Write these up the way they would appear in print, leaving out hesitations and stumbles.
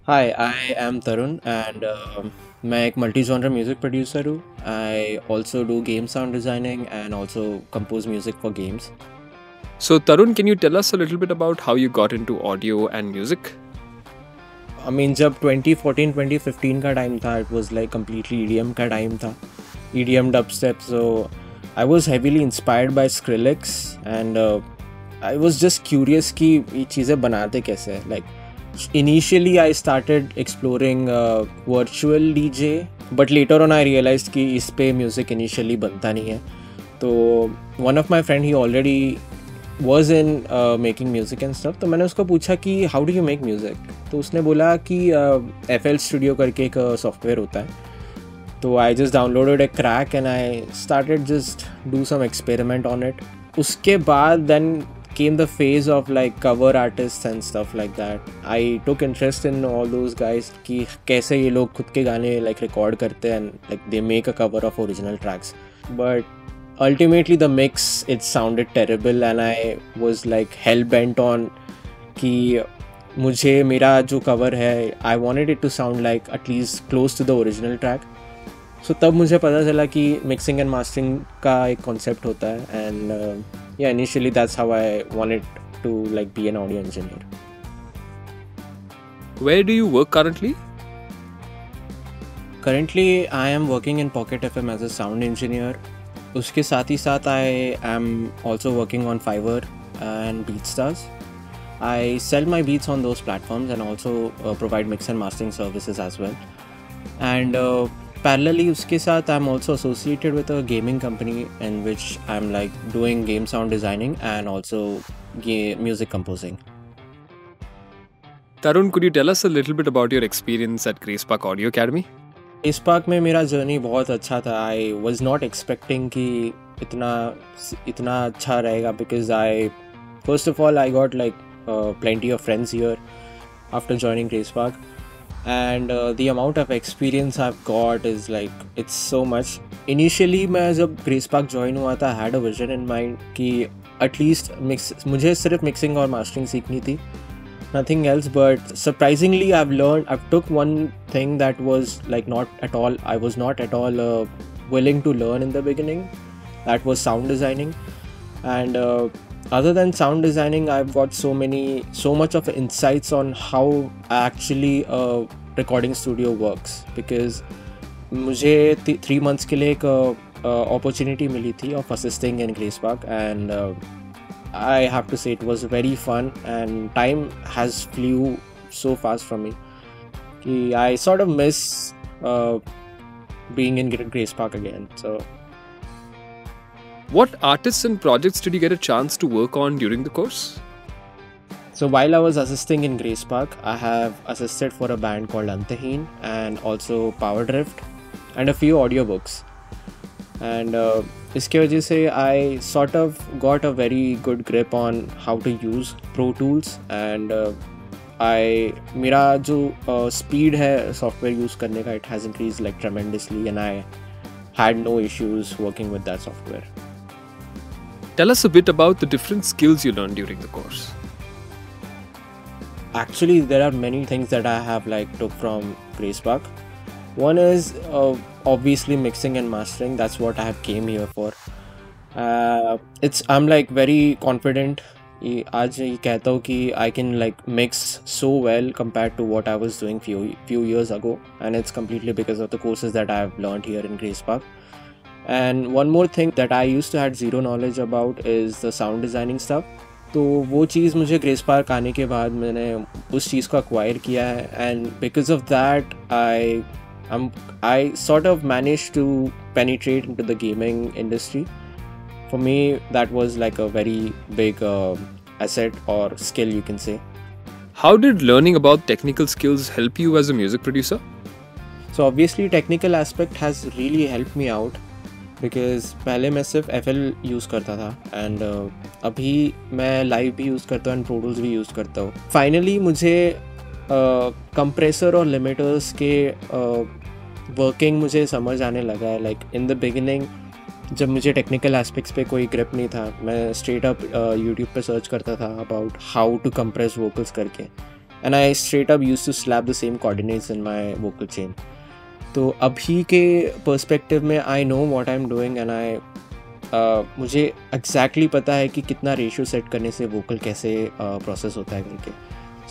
Hi, I am Tarun and मैं एक multi genre music producer हूँ. I also do game sound designing and also compose music for games. So, Tarun, can you tell us a little bit about how you got into audio and music? I mean जब 2014 2015 का time था, it was like completely EDM का time था, EDM dubstep. So I was heavily inspired by Skrillex and I was just curious कि ये चीज़ें बनाते कैसे हैं. Like initially I started exploring virtual DJ, but later on I realized कि इस पे music initially बनता नहीं है. तो one of my friend, he already was in making music and stuff. तो मैंने उसको पूछा कि how do you make music? तो उसने बोला कि FL Studio करके एक सॉफ्टवेयर होता है. तो I just downloaded a crack and I started just do some experiment on it. उसके बाद then came the phase of like cover artists and stuff like that. I took interest in all those guys कि कैसे ये लोग खुद के गाने like record करते हैं and like they make a cover of original tracks. But ultimately the mix, it sounded terrible and I was like hell bent on कि मुझे मेरा जो cover है, I wanted it to sound like at least close to the original track. So तब मुझे पता चला कि mixing and mastering का एक concept होता है and yeah, initially that's how I wanted to like be an audio engineer. Where do you work currently? Currently I am working in Pocket FM as a sound engineer. उसके साथ ही साथ I am also working on Fiverr and BeatStars. I sell my beats on those platforms and also provide mix and mastering services as well. And parallelly उसके साथ I'm also associated with a gaming company in which I'm like doing game sound designing and also music composing. Tarun, could you tell us a little bit about your experience at Grace Park Audio Academy? इस park में मेरा journey बहुत अच्छा था. I was not expecting कि इतना अच्छा रहेगा because I first of all I got like plenty of friends here after joining Grace Park, and the amount of experience I've got is like it's so much. Initially मैं जब Grace Park join हुआ था, I had a vision in mind कि at least मुझे सिर्फ mixing और mastering सीखनी थी, nothing else. But surprisingly I've took one thing that was like I was not at all willing to learn in the beginning. That was sound designing. And other than sound designing, I've got so much of insights on how actually a recording studio works, because मुझे 3 months के लिए एक opportunity मिली थी of assisting in Grace Park, and I have to say it was very fun and time has flew so fast from me. I sort of miss being in Grace Park again. So What artists and projects did you get a chance to work on during the course? So while I was assisting in Grace Park, I have assisted for a band called Antaheen and also Power Drift and a few audiobooks. And इसके वजह से I sort of got a very good grip on how to use Pro Tools, and मेरा जो speed है software use करने का, it has increased like tremendously, and I had no issues working with that software. Tell us a bit about the different skills you learned during the course. Actually, there are many things that I have like took from Grace Park. One is obviously mixing and mastering. That's what I have came here for. I'm like very confident. आज ये कहता हूँ कि I can like mix so well compared to what I was doing few years ago, and it's completely because of the courses that I have learned here in Grace Park. And one more thing that I used to had zero knowledge about is the sound designing stuff. तो वो चीज़ मुझे grace park आने के बाद मैंने उस चीज़ को acquire किया है, and because of that I sort of managed to penetrate into the gaming industry. For me, that was like a very big asset or skill, you can say. How did learning about technical skills help you as a music producer? So obviously technical aspect has really helped me out, because पहले मैं सिर्फ FL use करता था, and अभी मैं live भी use करता हूँ एंड प्रो टूल्स भी यूज़ करता हूँ. फाइनली मुझे कंप्रेसर और लिमिटर्स के वर्किंग मुझे समझ आने लगा है. लाइक इन द बिगिनिंग जब मुझे टेक्निकल एस्पेक्ट्स पे कोई ग्रिप नहीं था, मैं स्ट्रेट अप यूट्यूब पे सर्च करता था about how to compress vocals करके, and I straight up used to slap the same coordinates in my vocal chain. तो अभी के पर्सपेक्टिव में I know what I'm doing and मुझे एग्जैक्टली पता है कि कितना रेशियो सेट करने से वोकल कैसे प्रोसेस होता है करके.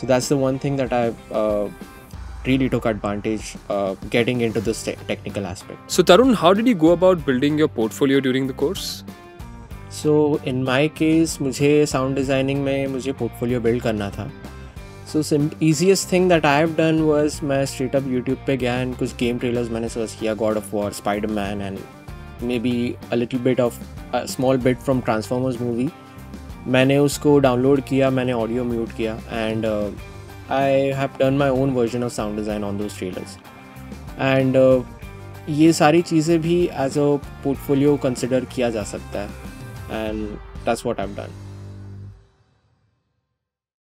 So that's the one thing that I really took advantage getting into this technical aspect. So Tarun, how did you go about building your portfolio during the course? So in my case, मुझे sound designing में मुझे portfolio build करना था. So easiest thing that I have done was मैं straight up YouTube पे गया and कुछ game trailers मैंने सर्च किया, God of War, Spider-Man and maybe a little bit of a small bit from Transformers movie. मैंने उसको download किया, मैंने ऑडियो म्यूट किया and I have done my own version of sound design on those trailers. And ये सारी चीज़ें भी as a portfolio consider किया जा सकता है and that's what I've done.